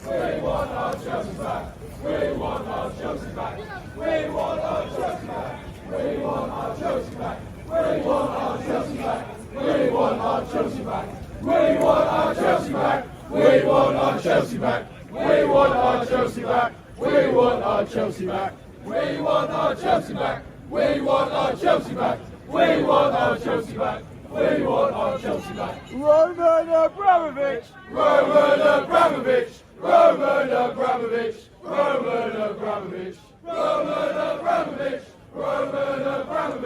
We want our Chelsea back. We want our Chelsea back. We want our Chelsea back. We want our Chelsea back. We want our Chelsea back. We want our Chelsea back. We want our Chelsea back. We want our Chelsea back. We want our Chelsea back. We want our Chelsea back. We want our Chelsea back. We want our Chelsea back. We want our Chelsea back. We want our Chelsea back. Roman Abramovich. Roman Abramovich. Roman Abramovich. Roman Abramovich. Roman Abramovich. Roman Abramovich.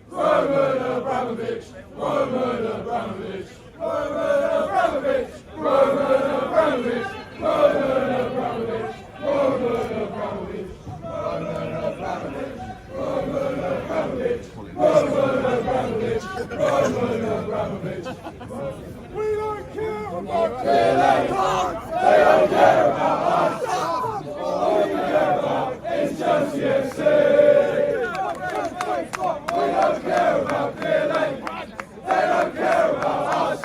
Roman Abramovich. Roman Abramovich. Roman Abramovich. Roman Abramovich. Roman Abramovich. Roman Abramovich. Roman Abramovich. Roman Abramovich. Roman Abramovich. Roman Abramovich. We don't care about Chile. They don't care about us. All we care about is Chelsea FC. We don't care about Chile. They don't care about us.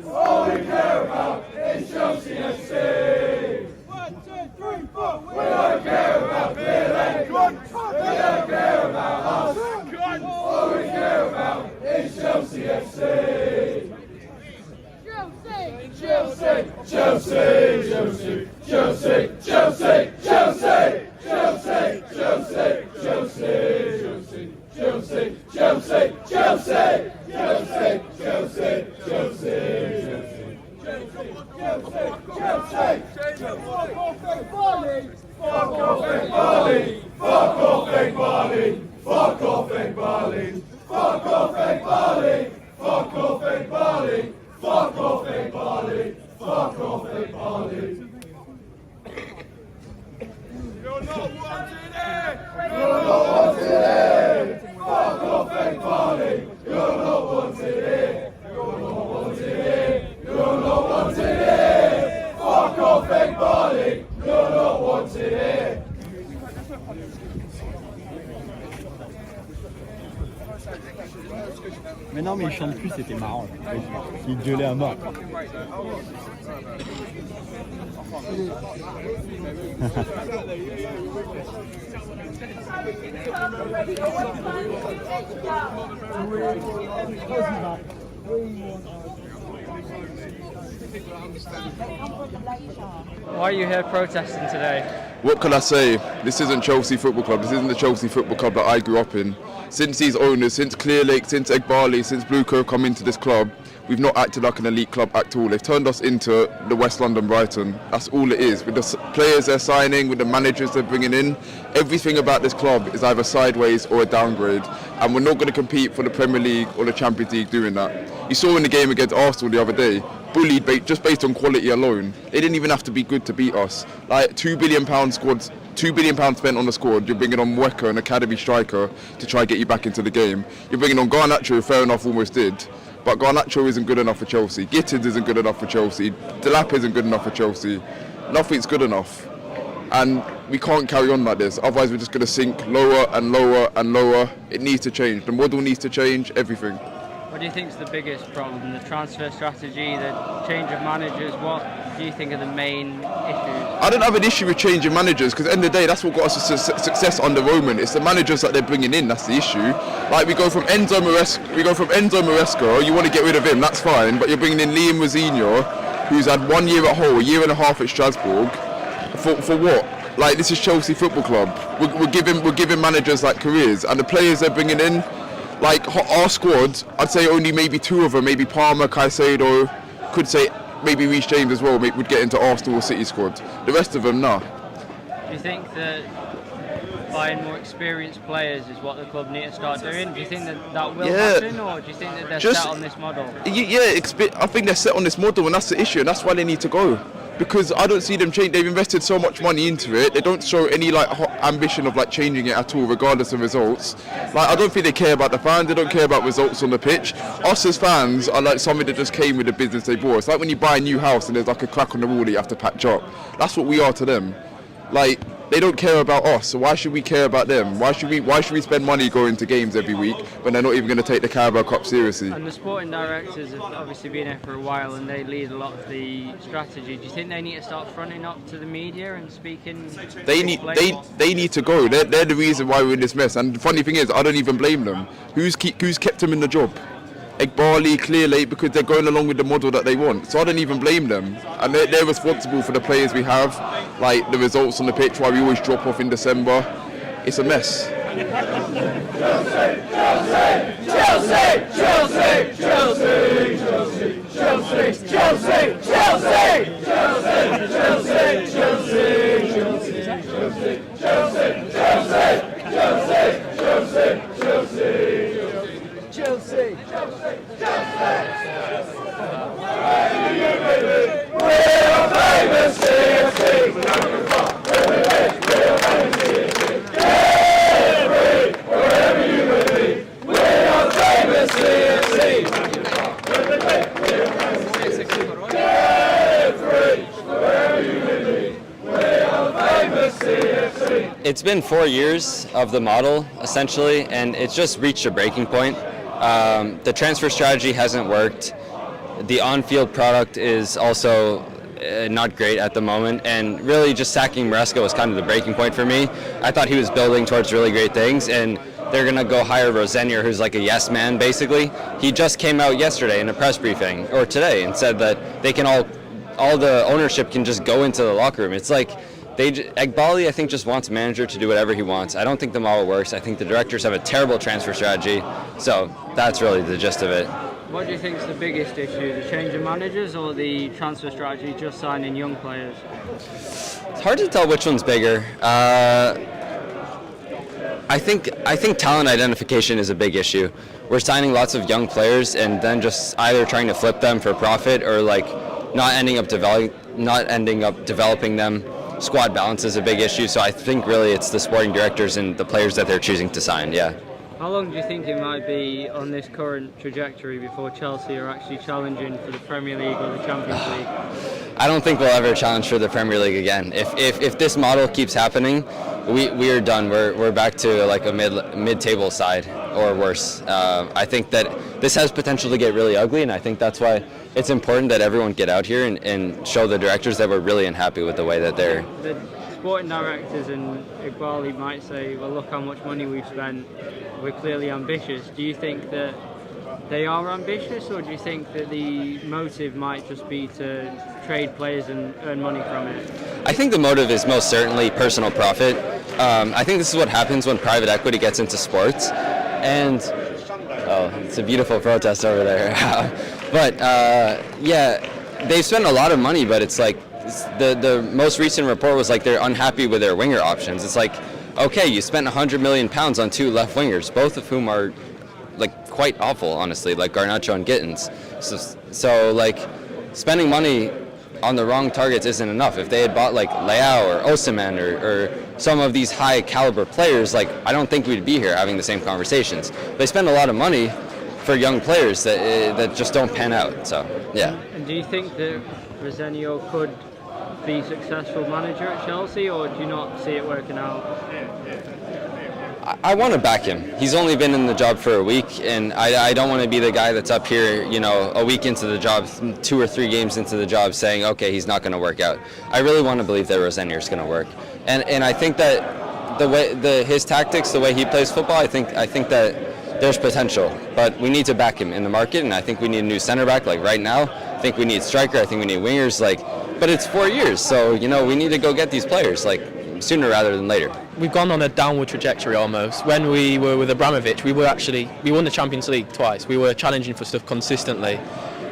All we care about is Chelsea FC. 1, 2, 3, 4. We don't care about Chile. They don't care about us. All we care about is Chelsea FC. Chelsea, Chelsea, Chelsea, Chelsea, Chelsea, Chelsea, Chelsea, Chelsea, Chelsea, Chelsea, Chelsea, Chelsea, Chelsea, Chelsea, Chelsea, fuck off and Bali, fuck off and Bali, fuck off and Bali, fuck off and Bali, fuck off and Bali, fuck off and Bali, fuck off and Bali, fuck off and Bali. You're not wanted here! You're not wanted here! Fuck off and Bali! You're not wanted here! You're not wanted here! You're not wanted here! Fuck off and Bali! You're not wanted here! Mais non, mais il chante plus, c'était marrant. Il gueulait à mort. Why are you here protesting today? What can I say? This isn't Chelsea Football Club. This isn't the Chelsea Football Club that I grew up in. Since these owners, since Clear Lake, since Egbali, since Blue Co come into this club, we've not acted like an elite club at all. They've turned us into the West London Brighton. That's all it is. With the players they're signing, with the managers they're bringing in, everything about this club is either sideways or a downgrade. And we're not going to compete for the Premier League or the Champions League doing that. You saw in the game against Arsenal the other day, bullied just based on quality alone. They didn't even have to be good to beat us. Like £2 billion squads. £2 billion spent on the squad. You're bringing on Mwaika, an academy striker, to try and get you back into the game. You're bringing on Garnacho, fair enough, almost did. But Garnacho isn't good enough for Chelsea. Gittins isn't good enough for Chelsea. Delap isn't good enough for Chelsea. Nothing's good enough. And we can't carry on like this. Otherwise, we're just going to sink lower and lower and lower. It needs to change. The model needs to change, everything. What do you think is the biggest problem? The transfer strategy, the change of managers? What do you think are the main issues? I don't have an issue with changing managers because at the end of the day, that's what got us success under Roman. It's the managers that they're bringing in that's the issue. Like we go from Enzo Maresca, you want to get rid of him, that's fine, but you're bringing in Liam Rosenior, who's had 1 year at Hull, a year and a half at Strasbourg, for what? Like this is Chelsea Football Club. We're giving managers like careers, and the players they're bringing in. Like our squad, I'd say only maybe two of them, maybe Palmer, Caicedo, could say maybe Reece James as well, would get into Arsenal or City squad. The rest of them, nah. Do you think that buying more experienced players is what the club need to start doing? Do you think that will happen, or do you think that they're set on this model? Yeah, I think they're set on this model, and that's the issue, and that's why they need to go. Because I don't see them change. They've invested so much money into it. They don't show any ambition of changing it at all, regardless of results. I don't think they care about the fans. They don't care about results on the pitch. Us as fans are like something that just came with the business they bought. It's like when you buy a new house and there's a crack on the wall that you have to patch up. That's what we are to them. they don't care about us, so why should we care about them? Why should we spend money going to games every week when they're not even going to take the Carabao Cup seriously? And the sporting directors have obviously been here for a while and they lead a lot of the strategy. Do you think they need to start fronting up to the media and speaking? They need to go. They're the reason why we're in this mess. And the funny thing is, I don't even blame them. Who's kept them in the job? Egbali, Clearlake, because they're going along with the model that they want. So I don't even blame them. And they're responsible for the players we have, like the results on the pitch, why we always drop off in December. It's a mess. It's been 4 years of the model, essentially, and it's just reached a breaking point. The transfer strategy hasn't worked. The on-field product is also not great at the moment, and really just sacking Mواriseka was kind of the breaking point for me. I thought he was building towards really great things, and they're going to go hire Rosenior, who's like a yes man, basically. He just came out yesterday in a press briefing, or today, and said that they can all the ownership can just go into the locker room. It's like, Egbali, I think, just wants a manager to do whatever he wants. I don't think the model works. I think the directors have a terrible transfer strategy. So that's really the gist of it. What do you think is the biggest issue, the change of managers or the transfer strategy, just signing young players? It's hard to tell which one's bigger. I think talent identification is a big issue. We're signing lots of young players and then just either trying to flip them for profit or like not ending up developing them. Squad balance is a big issue, so I think really it's the sporting directors and the players that they're choosing to sign, yeah. How long do you think it might be on this current trajectory before Chelsea are actually challenging for the Premier League or the Champions League? I don't think we'll ever challenge for the Premier League again. If this model keeps happening, we are done. We're back to like a mid-table side or worse. I think that this has potential to get really ugly, and I think that's why it's important that everyone get out here and show the directors that we're really unhappy with the way that they're... The sporting directors and Egbali might say, well, look how much money we've spent, we're clearly ambitious. Do you think that they are ambitious, or do you think that the motive might just be to trade players and earn money from it? I think the motive is most certainly personal profit. I think this is what happens when private equity gets into sports. And, oh, it's a beautiful protest over there. But, yeah, they've spent a lot of money, but it's like, the most recent report was like they're unhappy with their winger options. It's like, okay, you spent £100 million on 2 left wingers, both of whom are like quite awful, honestly, like Garnacho and Gittins. So like spending money on the wrong targets isn't enough. If they had bought like Leao or Osimhen or some of these high caliber players, like I don't think we'd be here having the same conversations. They spend a lot of money for young players that just don't pan out. So yeah. And do you think that Rosenior could be successful manager at Chelsea, or do you not see it working out? I want to back him. He's only been in the job for a week, and I don't want to be the guy that's up here, you know, a week into the job, 2 or 3 games into the job, saying, okay, he's not going to work out. I really want to believe that Rosenior is going to work, and I think that his tactics, the way he plays football, I think that there's potential, but we need to back him in the market, and I think we need a new center back, like right now. I think we need striker. I think we need wingers, but it's 4 years, so you know we need to go get these players sooner rather than later. We've gone on a downward trajectory almost. When we were with Abramowitsch, we won the Champions League twice. We were challenging for stuff consistently.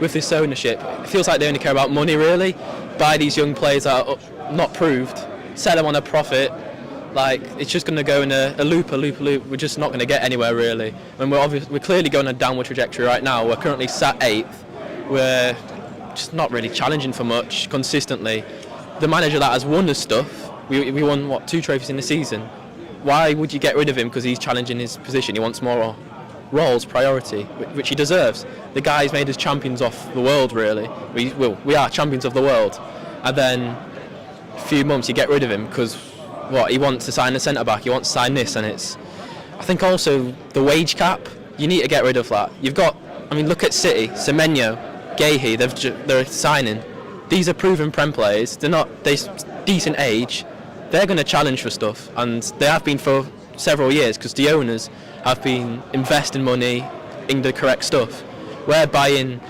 With this ownership, it feels like they only care about money really. Buy these young players that are not proved, sell them on a profit. Like it's just going to go in a loop. We're just not going to get anywhere really. When we're clearly going on a downward trajectory right now. We're currently sat 8th. We're just not really challenging for much consistently. The manager that has won the stuff. We won, 2 trophies in the season. Why would you get rid of him because he's challenging his position? He wants more roles, priority, which he deserves. The guy's made us champions of the world, really. We are champions of the world. And then a few months you get rid of him because he wants to sign a centre-back, he wants to sign this, and it's... I think also the wage cap, you need to get rid of that. You've got, I mean, look at City, Semenyo, Gahey, they're signing. These are proven Prem players, they're decent age, they're going to challenge for stuff, and they have been for several years, because the owners have been investing money in the correct stuff. We're buying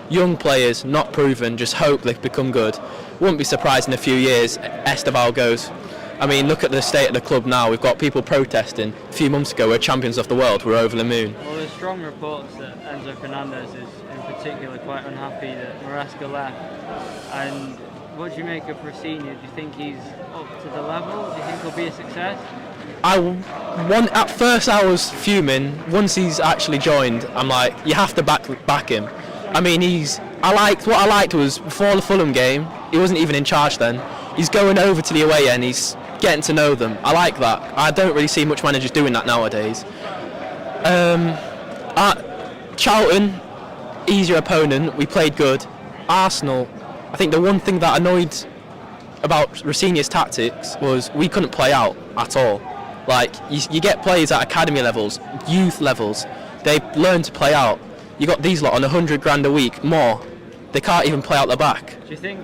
young players, not proven, just hope they become good. Wouldn't be surprised in a few years Esteval goes. I mean, look at the state of the club now. We've got people protesting. A few months ago, we're champions of the world. We're over the moon. Well, there's strong reports that Enzo Fernandez is, in particular, quite unhappy that Mواrisska left. And what do you make of Rosenior? Do you think he's up to the level? Do you think he'll be a success? At first, I was fuming. Once he's actually joined, I'm like, you have to back him. I mean, what I liked was before the Fulham game, he wasn't even in charge then. He's going over to the away end, he's getting to know them. I like that. I don't really see much managers doing that nowadays. Charlton, easier opponent, we played good. Arsenal, I think the one thing that annoyed about Rosenior's tactics was we couldn't play out at all. Like, you get players at academy levels, youth levels, they learn to play out. You got these lot on 100 grand a week, more. They can't even play out the back. Do you think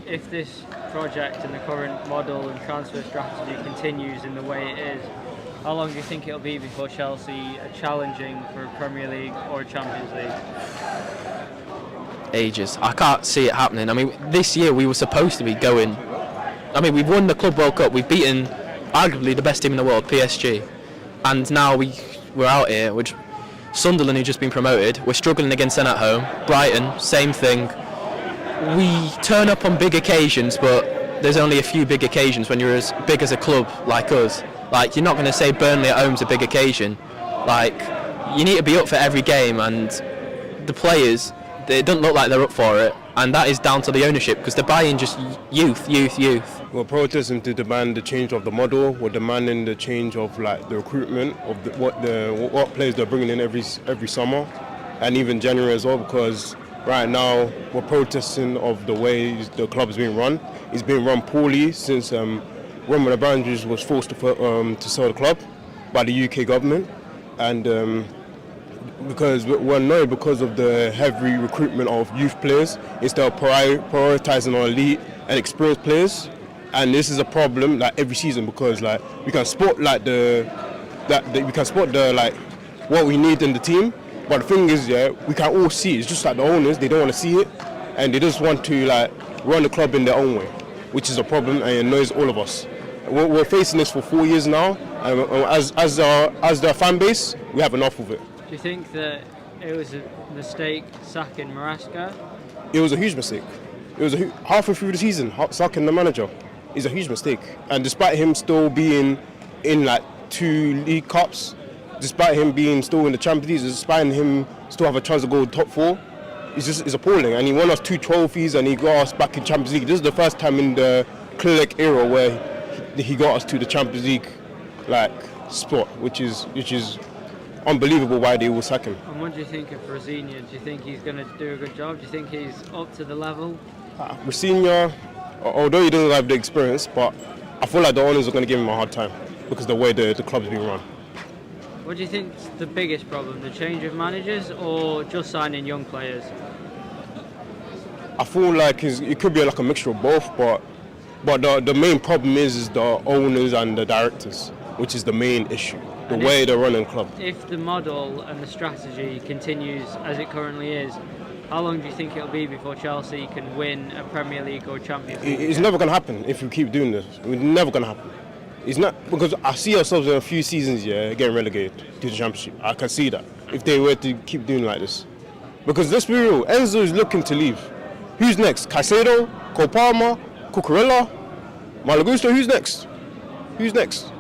if this project and the current model and transfer strategy continues in the way it is, how long do you think it'll be before Chelsea are challenging for a Premier League or a Champions League? Ages. I can't see it happening. I mean, this year we were supposed to be going. I mean, we've won the Club World Cup. We've beaten arguably the best team in the world, PSG, and now we're out here. Which Sunderland, who've just been promoted, we're struggling against them at home. Brighton, same thing. We turn up on big occasions, but there's only a few big occasions when you're as big as a club like us. Like, you're not going to say Burnley at home's a big occasion. Like, you need to be up for every game, and the players, they don't look like they're up for it, and that is down to the ownership, because they're buying just youth. We're protesting to demand the change of the model. We're demanding the change of like the recruitment of what players they're bringing in every summer, and even January as well. Because right now we're protesting of the way the club is being run. It's being run poorly since Roman Abrams was forced to sell the club by the UK government, and because we're annoyed because of the heavy recruitment of youth players instead of prioritising on elite and experienced players. And this is a problem like every season, because like we can spot like what we need in the team, but the thing is, we can all see it. It's just like the owners, they don't want to see it, and they just want to like run the club in their own way, which is a problem and it annoys all of us. We're facing this for 4 years now, and as the fan base, we have enough of it. Do you think that it was a mistake sacking Mواrisska? It was a huge mistake. It was halfway through the season, sacking the manager is a huge mistake. And despite him still being in like 2 League Cups, despite him being still in the Champions League, despite him still have a chance to go top 4, it's appalling. And he won us 2 trophies and he got us back in Champions League. This is the first time in the Clerc era where he got us to the Champions League like spot, which is unbelievable why they will sack him. And what do you think of Rosenior? Do you think he's going to do a good job? Do you think he's up to the level? Rosenior, although he doesn't have the experience, but I feel like the owners are going to give him a hard time because of the way the club's being run. What do you think is the biggest problem? The change of managers or just signing young players? I feel like it could be like a mixture of both, but the main problem is the owners and the directors, which is the main issue. The way they're running the club. If the model and the strategy continues as it currently is, how long do you think it'll be before Chelsea can win a Premier League or Champions League? It's never going to happen if we keep doing this. It's never going to happen. It's not, because I see ourselves in a few seasons getting relegated to the Championship. I can see that if they were to keep doing like this. Because let's be real, Enzo is looking to leave. Who's next? Caicedo, Cole Palmer, Cucurella, Malagusto, who's next? Who's next?